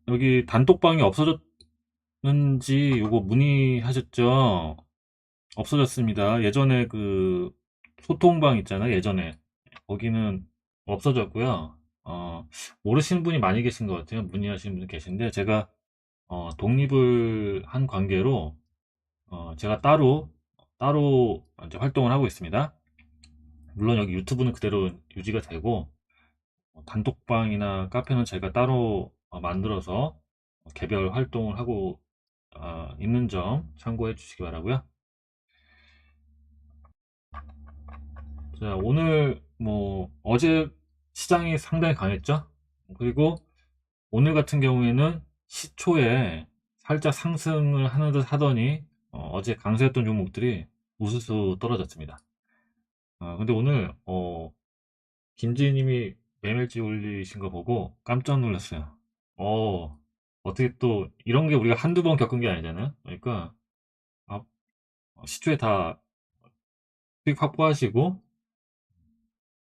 여기 단톡방이 없어졌는지 요거 문의하셨죠? 없어졌습니다. 예전에 그 소통방 있잖아요. 예전에 거기는 없어졌고요. 모르시는 분이 많이 계신 것 같아요. 문의하시는 분이 계신데 제가 독립을 한 관계로 제가 따로 이제 활동을 하고 있습니다. 물론 여기 유튜브는 그대로 유지가 되고 단톡방이나 카페는 제가 따로 만들어서 개별 활동을 하고 있는 점 참고해 주시기 바라고요. 자, 오늘 뭐 어제 시장이 상당히 강했죠. 그리고 오늘 같은 경우에는 시초에 살짝 상승을 하는 듯 하더니 제 강세였던 종목들이 우수수 떨어졌습니다. 근데 오늘 김지희님이 매매일지 올리신 거 보고 깜짝 놀랐어요. 어, 어떻게 또 이런 게 우리가 한두 번 겪은 게 아니잖아요. 그러니까 아, 시초에 다 수익 확보하시고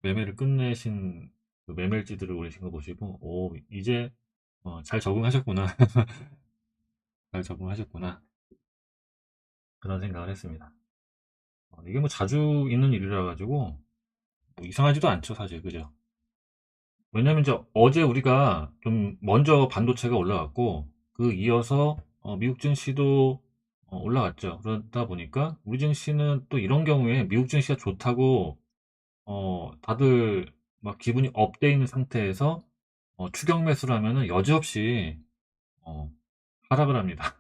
매매를 끝내신 그 매매일지들을 올리신 거 보시고 이제 잘 적응하셨구나. 잘 적응하셨구나. 그런 생각을 했습니다. 이게 뭐 자주 있는 일이라 가지고 뭐 이상하지도 않죠, 사실. 그죠? 왜냐면 이제 어제 우리가 좀 먼저 반도체가 올라갔고 그 이어서 미국 증시도 올라갔죠. 그러다 보니까 우리 증시는 또 이런 경우에 미국 증시가 좋다고 다들 막 기분이 업돼 있는 상태에서 추격 매수를 하면은 여지없이 어, 하락을 합니다.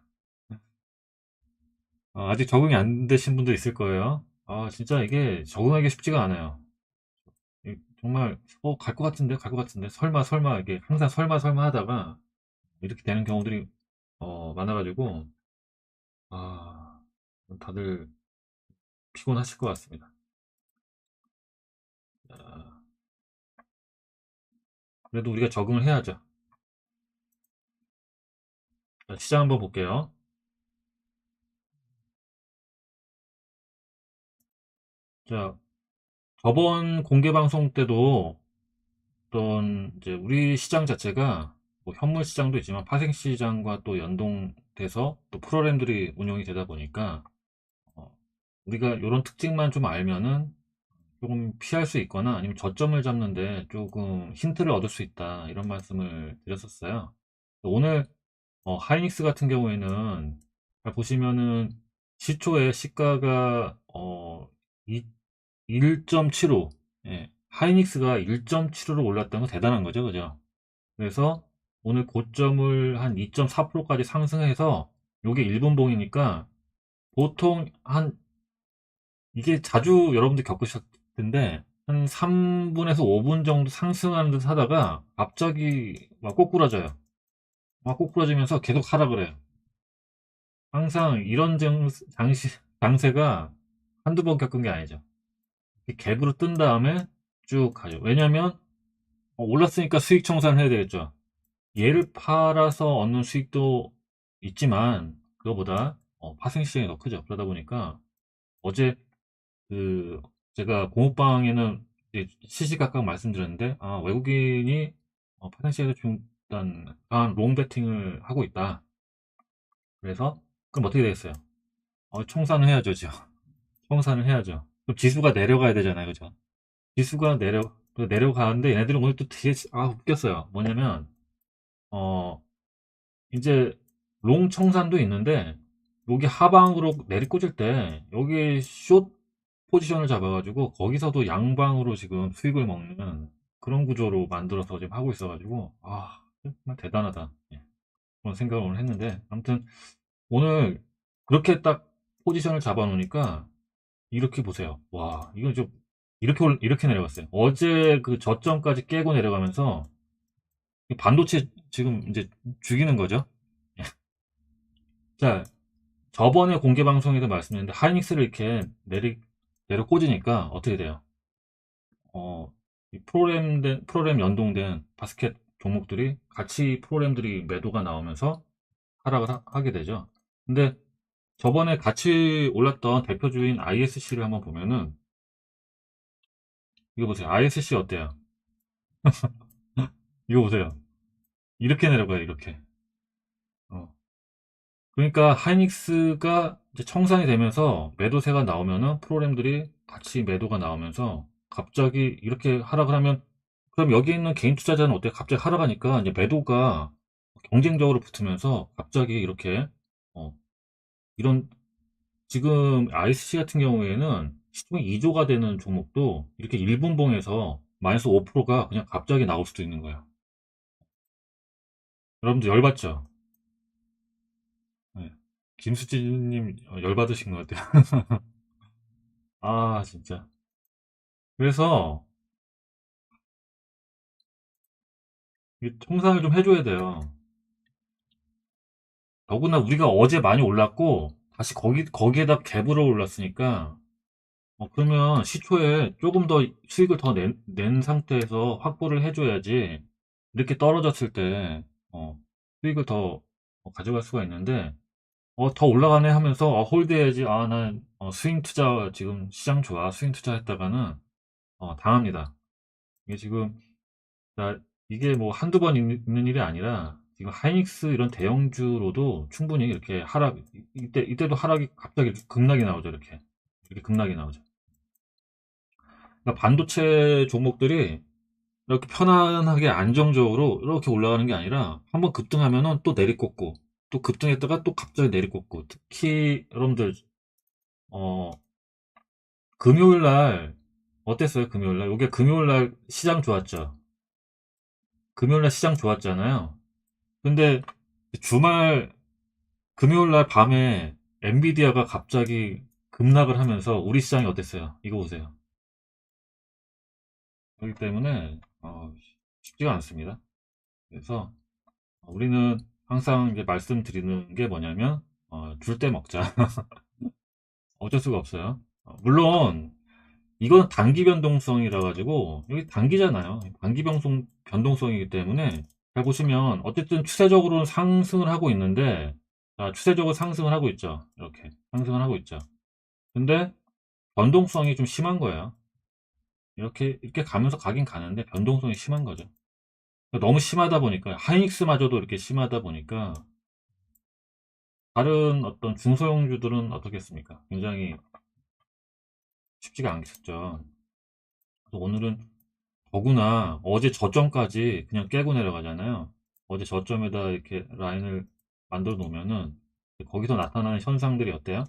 아직 적응이 안 되신 분도 있을 거예요. 진짜 이게 적응하기 쉽지가 않아요. 정말 갈 것 같은데 갈 것 같은데 설마 설마 이게 항상 설마 설마 하다가 이렇게 되는 경우들이 많아가지고 아 다들 피곤하실 것 같습니다. 아, 그래도 우리가 적응을 해야죠. 자, 시장 한번 볼게요. 자, 저번 공개 방송 때도 어떤 이제 우리 시장 자체가 뭐 현물 시장도 있지만 파생 시장과 또 연동돼서 또 프로그램들이 운영이 되다 보니까 어, 우리가 이런 특징만 좀 알면은 조금 피할 수 있거나 아니면 저점을 잡는데 조금 힌트를 얻을 수 있다 이런 말씀을 드렸었어요. 오늘 하이닉스 같은 경우에는 잘 보시면은 시초에 시가가 1.75, 예, 하이닉스가 1.75로 올랐다는 건 대단한 거죠, 그죠? 그래서 오늘 고점을 한 2.4%까지 상승해서 요게 1분봉이니까 보통 한 이게 자주 여러분들 겪으셨을 텐데 한 3분에서 5분 정도 상승하는 듯 하다가 갑자기 막 꼬꾸라져요. 막 꼬꾸라지면서 계속 하락을 해요. 항상 이런 장세가 한두 번 겪은 게 아니죠. 갭으로 뜬 다음에 쭉 가죠. 왜냐면 올랐으니까 수익 청산을 해야 되겠죠. 얘를 팔아서 얻는 수익도 있지만 그거보다 파생 시장이 더 크죠. 그러다 보니까 어제 그 제가 공업방에는 이제 시시각각 말씀드렸는데 외국인이 파생 시장에서 좀 일단 강한 롱 베팅을 하고 있다. 그래서 그럼 어떻게 되겠어요? 청산을 해야죠, 죠. 청산을 해야죠. 그럼 지수가 내려가야 되잖아요, 그죠? 지수가 내려가는데 얘네들은 오늘 또 되게 웃겼어요. 뭐냐면 어 이제 롱 청산도 있는데 여기 하방으로 내리꽂을 때 여기 숏 포지션을 잡아가지고 거기서도 양방으로 지금 수익을 먹는 그런 구조로 만들어서 지금 하고 있어가지고 정말 대단하다, 예, 그런 생각을 오늘 했는데 아무튼 오늘 그렇게 딱 포지션을 잡아 놓으니까 이렇게 보세요. 와, 이거 좀 이렇게 내려갔어요. 어제 그 저점까지 깨고 내려가면서 반도체 지금 이제 죽이는 거죠. 자, 저번에 공개 방송에도 말씀드렸는데 하이닉스를 이렇게 내려 꽂으니까 어떻게 돼요? 이 프로그램 연동된 바스켓 종목들이 같이 프로그램들이 매도가 나오면서 하락을 하게 되죠. 근데 저번에 같이 올랐던 대표주인 ISC를 한번 보면은 이거 보세요. ISC 어때요? 이거 보세요. 이렇게 내려가요, 이렇게. 어. 그러니까 하이닉스가 이제 청산이 되면서 매도세가 나오면은 프로그램들이 같이 매도가 나오면서 갑자기 이렇게 하락을 하면 그럼 여기 있는 개인 투자자는 어때? 갑자기 하락하니까 이제 매도가 경쟁적으로 붙으면서 갑자기 이렇게 어, 이런 지금 ISC 같은 경우에는 시총이 2조가 되는 종목도 이렇게 1분봉에서 마이너스 5%가 그냥 갑자기 나올 수도 있는 거야. 여러분들 열받죠? 네. 김수진님 열받으신 것 같아요. 아, 진짜. 그래서 이 통상을 좀 해줘야 돼요. 더구나 우리가 어제 많이 올랐고 다시 거기에다 갭으로 올랐으니까 그러면 시초에 조금 더 수익을 더 낸 상태에서 확보를 해줘야지 이렇게 떨어졌을 때 수익을 더 가져갈 수가 있는데 더 올라가네 하면서 홀드해야지. 난 스윙 투자 지금 시장 좋아 스윙 투자 했다가는 당합니다. 이게 지금 자, 이게 뭐 한두 번 있는 일이 아니라 지금 하이닉스 이런 대형주로도 충분히 이렇게 이때도 하락이 갑자기 급락이 나오죠. 이렇게 급락이 나오죠. 그러니까 반도체 종목들이 이렇게 편안하게 안정적으로 이렇게 올라가는 게 아니라 한번 급등하면은 또 내리꽂고 또 급등했다가 또 갑자기 내리꽂고 특히 여러분들 어 금요일 날 어땠어요? 금요일 날 이게 금요일 날 시장 좋았죠. 금요일 날 시장 좋았잖아요. 근데 주말 금요일 날 밤에 엔비디아가 갑자기 급락을 하면서 우리 시장이 어땠어요? 이거 보세요. 그렇기 때문에 쉽지가 않습니다. 그래서 우리는 항상 이제 말씀드리는 게 뭐냐면 줄 때 먹자. 어쩔 수가 없어요. 물론 이건 단기 변동성이라 가지고 여기 단기잖아요. 단기 변동성이기 때문에 잘 보시면 어쨌든 추세적으로는 상승을 하고 있는데 자, 추세적으로 상승을 하고 있죠. 이렇게 상승을 하고 있죠. 근데 변동성이 좀 심한 거예요. 이렇게 가면서 가긴 가는데 변동성이 심한 거죠. 너무 심하다 보니까 하이닉스마저도 이렇게 심하다 보니까 다른 어떤 중소형주들은 어떻겠습니까? 굉장히 쉽지가 않겠죠. 그래서 오늘은 더구나 어제 저점까지 그냥 깨고 내려가잖아요. 어제 저점에다 이렇게 라인을 만들어 놓으면은 거기서 나타나는 현상들이 어때요?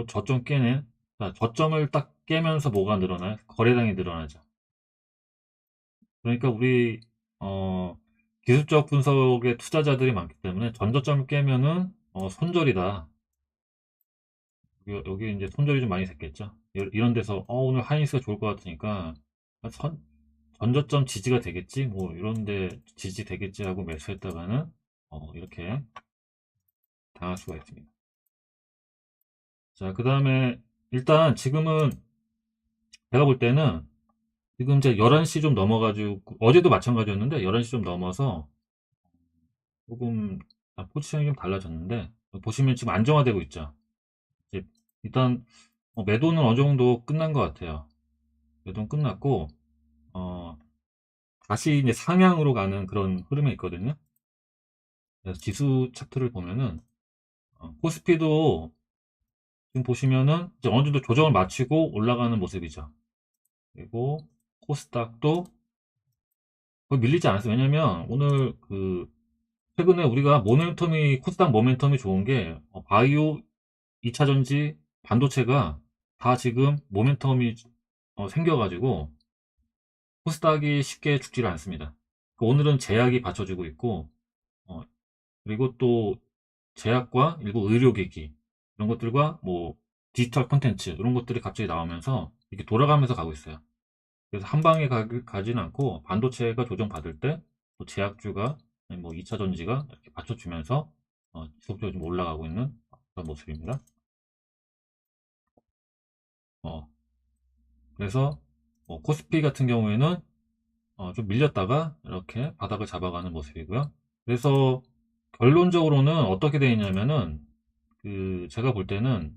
저점 깨네. 자, 저점을 딱 깨면서 뭐가 늘어나요? 거래량이 늘어나죠. 그러니까 우리 어, 기술적 분석의 투자자들이 많기 때문에 전저점을 깨면은 손절이다. 여기 이제 손절이 좀 많이 됐겠죠. 이런 데서 오늘 하이닉스가 좋을 것 같으니까 선, 전저점 지지가 되겠지, 뭐 이런데 지지 되겠지 하고 매수했다가는 이렇게 당할 수가 있습니다. 자, 그 다음에 일단 지금은 제가 볼 때는 지금 이제 11시 좀 넘어가지고 어제도 마찬가지였는데 11시 좀 넘어서 조금 포지션이 좀 달라졌는데 보시면 지금 안정화되고 있죠. 이제 일단 매도는 어느 정도 끝난 것 같아요. 매도는 끝났고 어, 다시 이제 상향으로 가는 그런 흐름에 있거든요. 그래서 지수 차트를 보면은 코스피도 지금 보시면은 이제 어느 정도 조정을 마치고 올라가는 모습이죠. 그리고 코스닥도 거의 밀리지 않았어요. 왜냐면 오늘 최근에 우리가 코스닥 모멘텀이 좋은 게 바이오, 2차전지, 반도체가 다 지금 모멘텀이 생겨가지고 코스닥이 쉽게 죽지를 않습니다. 오늘은 제약이 받쳐주고 있고 어, 그리고 또 제약과 일부 의료기기 이런 것들과 뭐 디지털 콘텐츠 이런 것들이 갑자기 나오면서 이렇게 돌아가면서 가고 있어요. 그래서 한 방에 가지는 않고 반도체가 조정받을 때 또 제약주가 아니 뭐 2차 전지가 이렇게 받쳐주면서 지속적으로 좀 올라가고 있는 그런 모습입니다. 어, 그래서 코스피 같은 경우에는 좀 밀렸다가 이렇게 바닥을 잡아가는 모습이고요. 그래서 결론적으로는 어떻게 되어 있냐면은 제가 볼 때는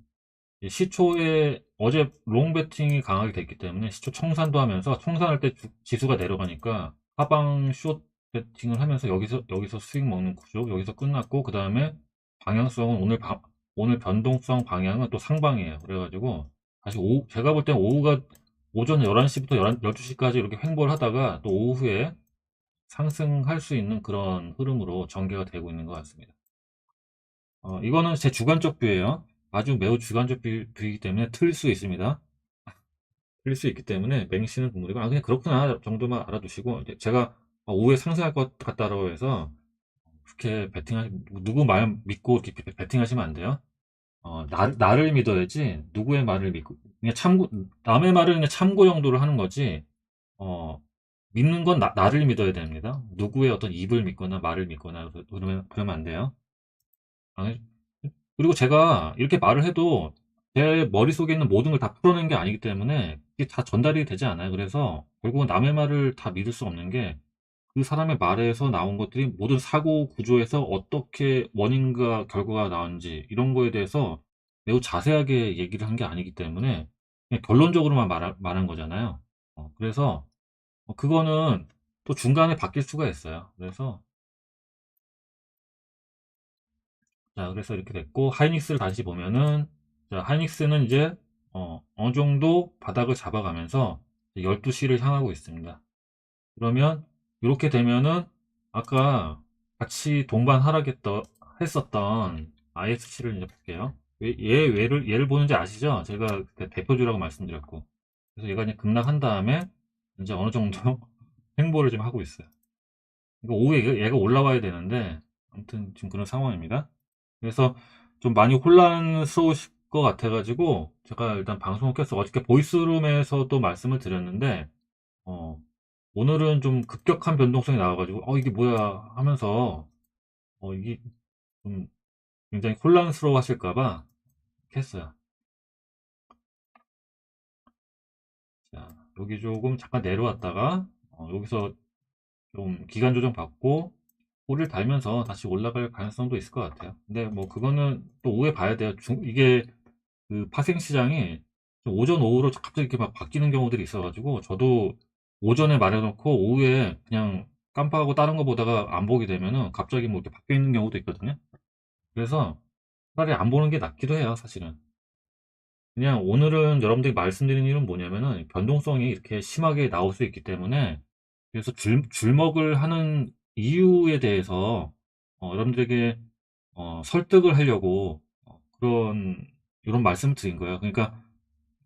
시초에 어제 롱 베팅이 강하게 됐기 때문에 시초 청산도 하면서 청산할 때 지수가 내려가니까 하방 숏 세팅을 하면서 여기서 수익 먹는 구조, 여기서 끝났고, 그 다음에 방향성은 오늘 변동성 방향은 또 상방이에요. 그래가지고, 다시 제가 볼 땐 오전 11시부터 12시까지 이렇게 횡보를 하다가 또 오후에 상승할 수 있는 그런 흐름으로 전개가 되고 있는 것 같습니다. 이거는 제 주관적 뷰예요. 아주 매우 주관적 뷰이기 때문에 틀릴 수 있습니다. 틀릴 수 있기 때문에 맹신은 국물이고, 그냥 그렇구나 정도만 알아두시고, 이제 제가 오후에 상승할 것 같다라고 해서 그렇게 누구 말 믿고 이렇게 베팅하시면 안 돼요. 나를 믿어야지, 누구의 말을 믿고, 그냥 남의 말을 그냥 참고 정도로 하는 거지, 어, 믿는 건 나를 믿어야 됩니다. 누구의 어떤 입을 믿거나 말을 믿거나, 그러면 안 돼요. 아, 그리고 제가 이렇게 말을 해도 제 머릿속에 있는 모든 걸 다 풀어낸 게 아니기 때문에 이게 다 전달이 되지 않아요. 그래서 결국은 남의 말을 다 믿을 수 없는 게, 그 사람의 말에서 나온 것들이 모든 사고 구조에서 어떻게 원인과 결과가 나왔는지 이런 거에 대해서 매우 자세하게 얘기를 한 게 아니기 때문에 그냥 결론적으로만 말한 거잖아요. 그래서 그거는 또 중간에 바뀔 수가 있어요. 그래서 이렇게 됐고, 하이닉스를 다시 보면은, 자, 하이닉스는 이제 어느 정도 바닥을 잡아가면서 12시를 향하고 있습니다. 그러면 이렇게 되면은 아까 같이 동반 했었던 ISC를 이제 볼게요. 얘를 보는지 아시죠? 제가 그 대표주라고 말씀드렸고. 그래서 얘가 이제 급락한 다음에 이제 어느 정도 횡보를 좀 하고 있어요. 그러니까 오후에 얘가 올라와야 되는데, 아무튼 지금 그런 상황입니다. 그래서 좀 많이 혼란스러우실 것 같아가지고 제가 일단 방송을 켜서 어저께 보이스룸에서도 말씀을 드렸는데, 어, 오늘은 좀 급격한 변동성이 나와가지고 이게 뭐야 하면서 이게 좀 굉장히 혼란스러워 하실까봐 했어요. 자, 여기 조금 잠깐 내려왔다가 여기서 좀 기간 조정 받고 꼬리를 달면서 다시 올라갈 가능성도 있을 것 같아요. 근데 뭐 그거는 또 오후에 봐야 돼요. 이게 그 파생 시장이 오전 오후로 갑자기 이렇게 막 바뀌는 경우들이 있어가지고, 저도 오전에 말해놓고 오후에 그냥 깜빡하고 다른 거 보다가 안 보게 되면은 갑자기 뭐 이렇게 바뀌어 있는 경우도 있거든요. 그래서 차라리 안 보는 게 낫기도 해요, 사실은. 그냥 오늘은 여러분들이 말씀드리는 일은 뭐냐면은 변동성이 이렇게 심하게 나올 수 있기 때문에, 그래서 줄먹을 하는 이유에 대해서 여러분들에게 설득을 하려고 이런 말씀을 드린 거예요. 그러니까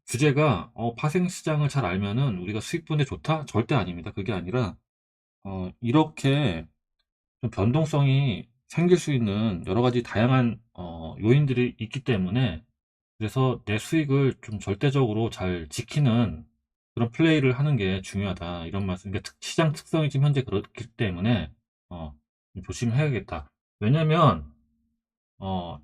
주제가 파생시장을 잘 알면은 우리가 수익분에 좋다? 절대 아닙니다. 그게 아니라 이렇게 좀 변동성이 생길 수 있는 여러 가지 다양한 요인들이 있기 때문에, 그래서 내 수익을 좀 절대적으로 잘 지키는 그런 플레이를 하는 게 중요하다, 이런 말씀. 그러니까 시장 특성이 지금 현재 그렇기 때문에 좀 조심해야겠다. 왜냐면 어,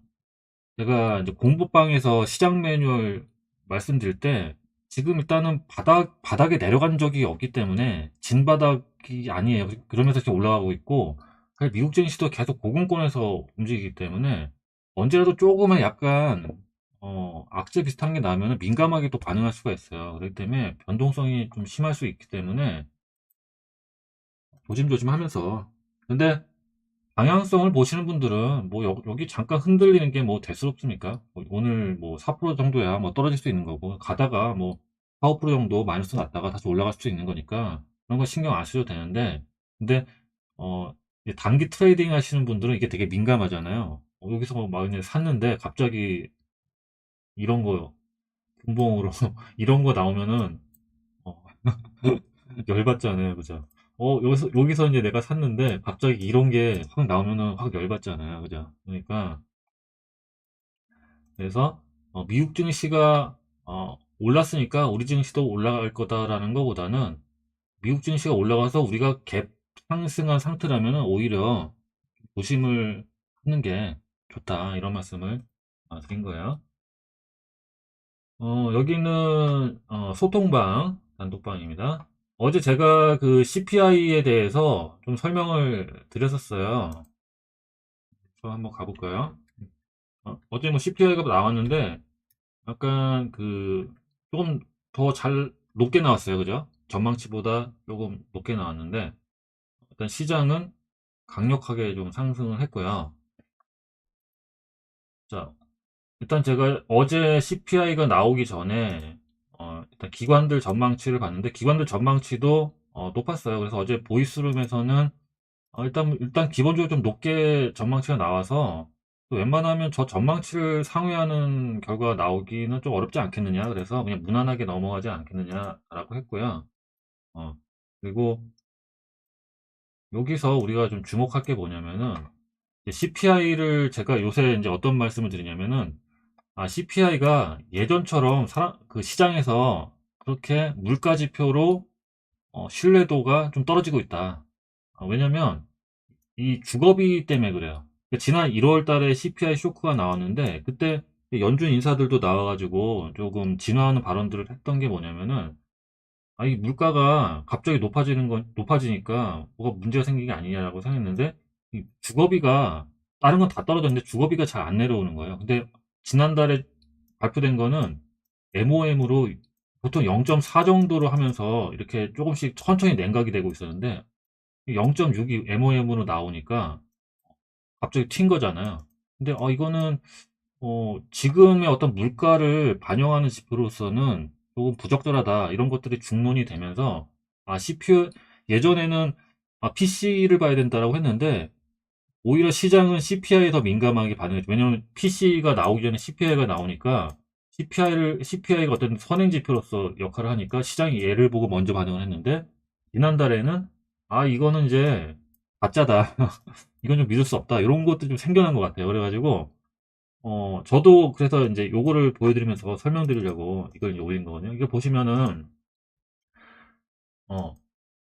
제가 이제 공부방에서 시장 매뉴얼 말씀드릴 때, 지금 일단은 바닥에 내려간 적이 없기 때문에 진바닥이 아니에요. 그러면서 이렇게 올라가고 있고, 사실 미국 증시도 계속 고공권에서 움직이기 때문에 언제라도 조금은 약간 악재 비슷한 게 나면 민감하게 또 반응할 수가 있어요. 그렇기 때문에 변동성이 좀 심할 수 있기 때문에 조심조심 하면서. 근데 방향성을 보시는 분들은 뭐 여기 잠깐 흔들리는 게 뭐 대수롭습니까? 오늘 뭐 4% 정도야 뭐 떨어질 수 있는 거고, 가다가 뭐 4, 5% 정도 마이너스 났다가 다시 올라갈 수도 있는 거니까 그런 거 신경 안 쓰셔도 되는데, 근데 이제 단기 트레이딩 하시는 분들은 이게 되게 민감하잖아요. 여기서 막 그냥 샀는데 갑자기 이런 거 분봉으로 이런 거 나오면은 어, 열받잖아요, 그죠? 여기서 이제 내가 샀는데 갑자기 이런 게 확 나오면은 확 열받잖아요, 그죠? 그러니까, 그래서 미국 증시가 올랐으니까 우리 증시도 올라갈 거다라는 것보다는, 미국 증시가 올라가서 우리가 갭 상승한 상태라면은 오히려 조심을 하는 게 좋다, 이런 말씀을 드린 거예요. 여기는 소통방, 단톡방입니다. 어제 제가 그 CPI에 대해서 좀 설명을 드렸었어요. 저 한번 가볼까요? 어제 뭐 CPI가 나왔는데 약간 조금 더 높게 나왔어요. 그죠? 전망치보다 조금 높게 나왔는데, 일단 시장은 강력하게 좀 상승을 했고요. 자, 일단 제가 어제 CPI가 나오기 전에 일단 기관들 전망치를 봤는데 기관들 전망치도 높았어요. 그래서 어제 보이스룸에서는 일단 기본적으로 좀 높게 전망치가 나와서 또 웬만하면 저 전망치를 상회하는 결과가 나오기는 좀 어렵지 않겠느냐. 그래서 그냥 무난하게 넘어가지 않겠느냐라고 했고요. 어, 그리고 여기서 우리가 좀 주목할 게 뭐냐면은 CPI를 제가 요새 이제 어떤 말씀을 드리냐면은 CPI가 예전처럼 그 시장에서 그렇게 물가 지표로 신뢰도가 좀 떨어지고 있다. 왜냐면 이 주거비 때문에 그래요. 그러니까 지난 1월 달에 CPI 쇼크가 나왔는데 그때 연준 인사들도 나와가지고 조금 진화하는 발언들을 했던 게 뭐냐면은 이 물가가 갑자기 높아지니까 뭐가 문제가 생긴 게 아니냐라고 생각했는데 이 주거비가 다른 건 다 떨어졌는데 주거비가 잘 안 내려오는 거예요. 근데 지난달에 발표된 거는 MOM으로 보통 0.4 정도로 하면서 이렇게 조금씩 천천히 냉각이 되고 있었는데 0.6이 MOM으로 나오니까 갑자기 튄 거잖아요. 근데 이거는 지금의 어떤 물가를 반영하는 지표로서는 조금 부적절하다. 이런 것들이 중론이 되면서 CPU 예전에는 PC를 봐야 된다라고 했는데 오히려 시장은 CPI에 더 민감하게 반응했죠. 왜냐하면 PC가 나오기 전에 CPI가 나오니까 CPI가 어떤 선행 지표로서 역할을 하니까 시장이 얘를 보고 먼저 반응을 했는데 지난달에는 이거는 이제 가짜다. 이건 좀 믿을 수 없다. 이런 것도 좀 생겨난 것 같아요. 그래가지고 저도 그래서 이제 요거를 보여드리면서 설명드리려고 이걸 이제 올린 거거든요. 이거 보시면은 어,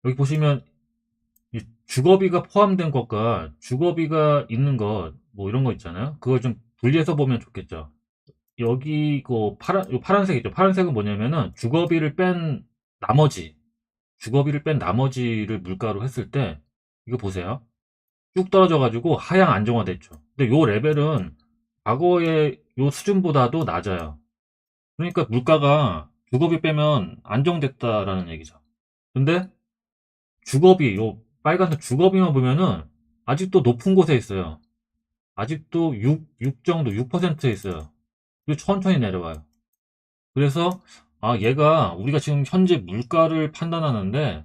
여기 보시면 이 주거비가 포함된 것과 주거비가 있는 것, 뭐 이런 거 있잖아요. 그걸 좀 분리해서 보면 좋겠죠. 여기 그 요 파란색 있죠. 파란색은 뭐냐면은 나머지, 주거비를 뺀 나머지를 물가로 했을 때 이거 보세요. 쭉 떨어져가지고 하향 안정화됐죠. 근데 요 레벨은 과거의 요 수준보다도 낮아요. 그러니까 물가가 주거비 빼면 안정됐다라는 얘기죠. 근데 요 빨간색 주거비만 보면은 아직도 높은 곳에 있어요. 아직도 6 정도, 6%에 있어요. 그리고 천천히 내려와요. 그래서 얘가 우리가 지금 현재 물가를 판단하는데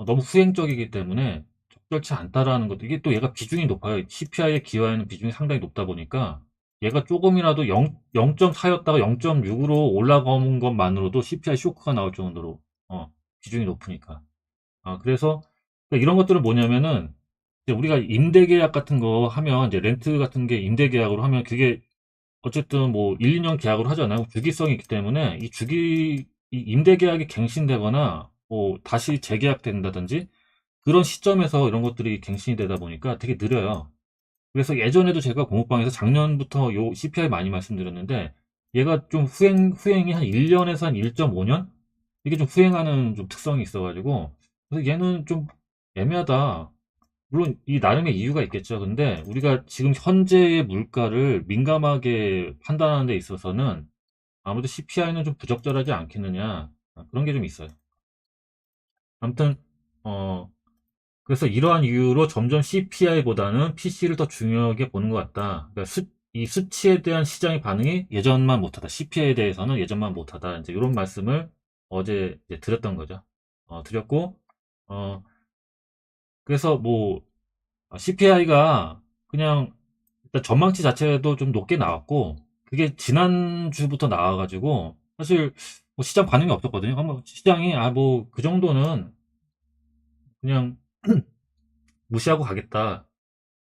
너무 후행적이기 때문에 적절치 않다라는 것도 이게 또 얘가 비중이 높아요. CPI에 기여하는 비중이 상당히 높다 보니까 얘가 조금이라도 0.4였다가 0.6으로 올라가는 것만으로도 CPI 쇼크가 나올 정도로 비중이 높으니까. 그래서 그러니까 이런 것들은 뭐냐면은 이제 우리가 임대 계약 같은 거 하면 이제 렌트 같은 게 임대 계약으로 하면 그게 어쨌든 뭐 1, 2년 계약으로 하잖아요. 주기성이 있기 때문에 이 임대 계약이 갱신되거나 뭐 다시 재계약된다든지 그런 시점에서 이런 것들이 갱신이 되다 보니까 되게 느려요. 그래서 예전에도 제가 공부방에서 작년부터 요 CPI 많이 말씀드렸는데 얘가 좀 후행이 한 1년에서 한 1.5년? 이게 좀 후행하는 좀 특성이 있어가지고 그래서 얘는 좀 애매하다. 물론 이 나름의 이유가 있겠죠. 근데 우리가 지금 현재의 물가를 민감하게 판단하는 데 있어서는 아무래도 CPI는 좀 부적절하지 않겠느냐. 그런 게 좀 있어요. 아무튼 어 그래서 이러한 이유로 점점 CPI보다는 PC를 더 중요하게 보는 것 같다. 그러니까 이 수치에 대한 시장의 반응이 예전만 못하다. CPI에 대해서는 예전만 못하다. 이제 이런 말씀을 어제 이제 드렸던 거죠. 드렸고 어 그래서 뭐 CPI가 그냥 일단 전망치 자체도 좀 높게 나왔고 그게 지난주부터 나와가지고 사실 뭐 시장 반응이 없었거든요. 뭐 시장이 뭐 그 정도는 그냥 무시하고 가겠다.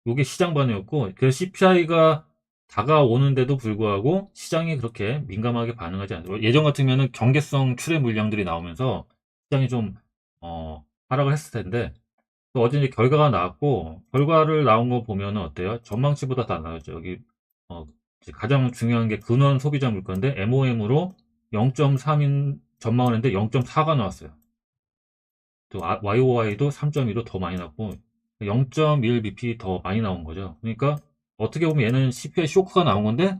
요게 시장 반응이었고 그 CPI가 다가오는데도 불구하고 시장이 그렇게 민감하게 반응하지 않고 예전 같으면은 경계성 출해 물량들이 나오면서 시장이 좀 하락을 했을 텐데 또 어제 이제 결과가 나왔고 결과를 나온 거 보면은 어때요? 전망치보다 다 나았죠. 여기 이제 가장 중요한 게 근원 소비자 물가인데 MOM으로 0.3인 전망을 했는데 0.4가 나왔어요. 또 YOY도 3.2로 더 많이 났고 0.1bp 더 많이 나온 거죠. 그러니까 어떻게 보면 얘는 CPI 쇼크가 나온 건데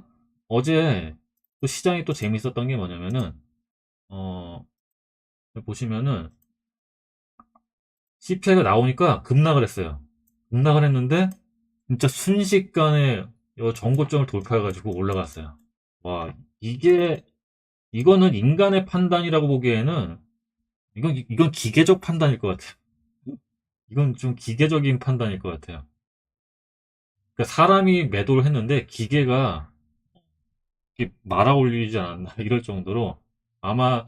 어제 또 시장이 또 재밌었던 게 뭐냐면은 어 보시면은 CPI가 나오니까 급락을 했어요. 급락을 했는데 진짜 순식간에 전고점을 돌파해가지고 올라갔어요. 와, 이거는 인간의 판단이라고 보기에는 이건 기계적 판단일 것 같아요. 이건 좀 기계적인 판단일 것 같아요. 그러니까 사람이 매도를 했는데 기계가 말아 올리지 않았나 이럴 정도로 아마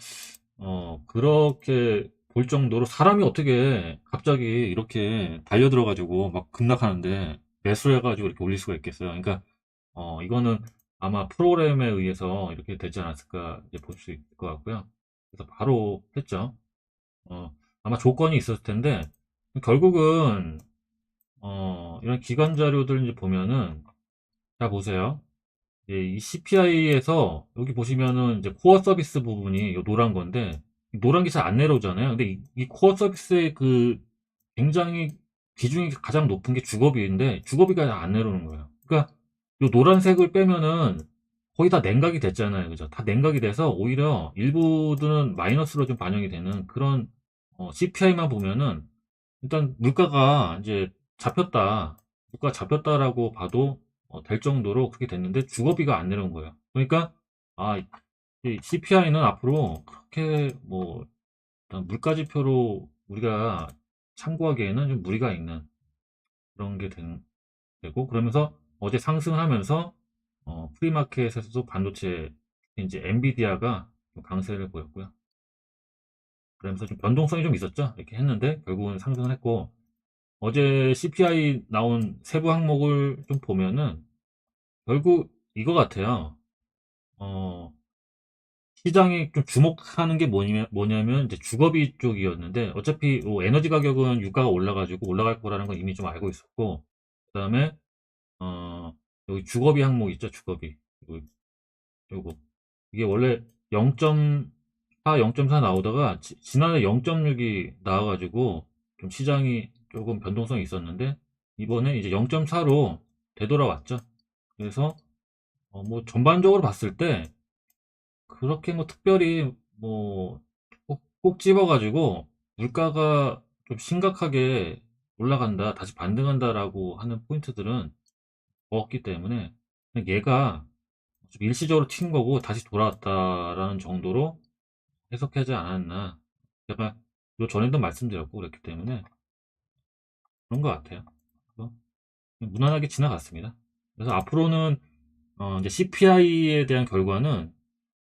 그렇게 볼 정도로 사람이 어떻게 갑자기 이렇게 달려들어가지고 막 급락하는데 매수해가지고 이렇게 올릴 수가 있겠어요. 그러니까 이거는 아마 프로그램에 의해서 이렇게 되지 않았을까 볼 수 있을 것 같고요. 그래서 바로 했죠. 아마 조건이 있었을 텐데 결국은 이런 기관 자료들 이제 보면은 자 보세요. 이 CPI에서 여기 보시면은 이제 코어 서비스 부분이 요 노란 건데 노란 게 잘 안 내려오잖아요. 근데 이 코어 서비스의 그 굉장히 비중이 가장 높은 게 주거비인데 주거비가 안 내려오는 거예요. 그러니까 요 노란색을 빼면은 거의 다 냉각이 됐잖아요. 그죠? 다 냉각이 돼서 오히려 일부들은 마이너스로 좀 반영이 되는 그런 CPI만 보면은 일단 물가가 이제 잡혔다. 물가 잡혔다라고 봐도 될 정도로 그렇게 됐는데 주거비가 안 내려온 거예요. 그러니까 아, CPI는 앞으로 그렇게 뭐 일단 물가 지표로 우리가 참고하기에는 좀 무리가 있는 그런 게 되고 그러면서 어제 상승을 하면서 프리마켓에서도 반도체 이제 엔비디아가 좀 강세를 보였고요. 그러면서 좀 변동성이 좀 있었죠. 이렇게 했는데 결국은 상승을 했고 어제 CPI 나온 세부 항목을 좀 보면은 결국 이거 같아요. 어, 시장이 좀 주목하는 게 뭐냐면 이제 주거비 쪽이었는데 어차피 에너지 가격은 유가가 올라가지고 올라갈 거라는 건 이미 좀 알고 있었고 그다음에 어, 여기 주거비 항목 있죠, 주거비. 요거 이게 원래 0.4, 0.4 나오다가 지난해 0.6이 나와가지고 좀 시장이 조금 변동성이 있었는데 이번에 이제 0.4로 되돌아왔죠. 그래서 뭐 전반적으로 봤을 때 그렇게 뭐 특별히 뭐 꼭 집어가지고 물가가 좀 심각하게 올라간다, 다시 반등한다라고 하는 포인트들은 없기 때문에 그냥 얘가 좀 일시적으로 튄 거고 다시 돌아왔다라는 정도로 해석하지 않았나. 제가 요 전에도 말씀드렸고 그랬기 때문에 그런 것 같아요. 그래서 무난하게 지나갔습니다. 그래서 앞으로는 이제 CPI에 대한 결과는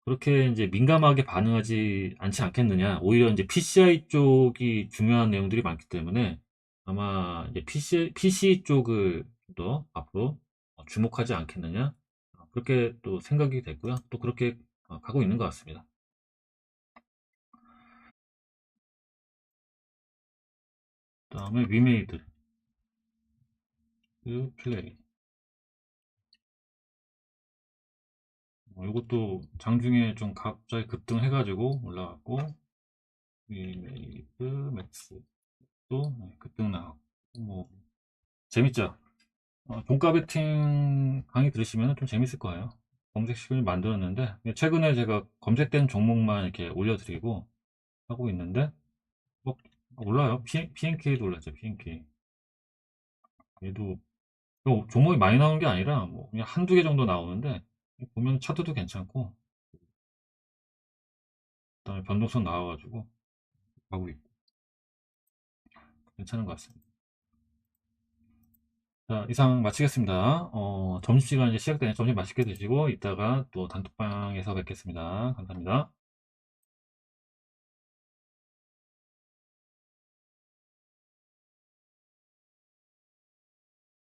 그렇게 이제 민감하게 반응하지 않지 않겠느냐. 오히려 이제 PCI 쪽이 중요한 내용들이 많기 때문에 아마 이제 PC 쪽을 더 앞으로 주목하지 않겠느냐. 그렇게 또 생각이 됐고요. 또 그렇게 가고 있는 것 같습니다. 그다음에 위메이드, 플레이. 이것도 장중에 좀 갑자기 급등해가지고 올라갔고 위메이드 맥스 또 급등 나왔고 뭐 재밌죠? 종가 베팅 강의 들으시면 좀 재밌을 거예요. 검색식을 만들었는데 최근에 제가 검색된 종목만 이렇게 올려드리고 하고 있는데 뭐 올라요. PNK도 올랐죠. PNK. 얘도 종목이 많이 나오는 게 아니라 뭐 그냥 한두 개 정도 나오는데 보면 차트도 괜찮고 그다음에 변동성 나와가지고 하고 있고 괜찮은 것 같습니다. 자, 이상 마치겠습니다. 점심시간 이제 시작되니 점심 맛있게 드시고 이따가 또 단톡방에서 뵙겠습니다. 감사합니다.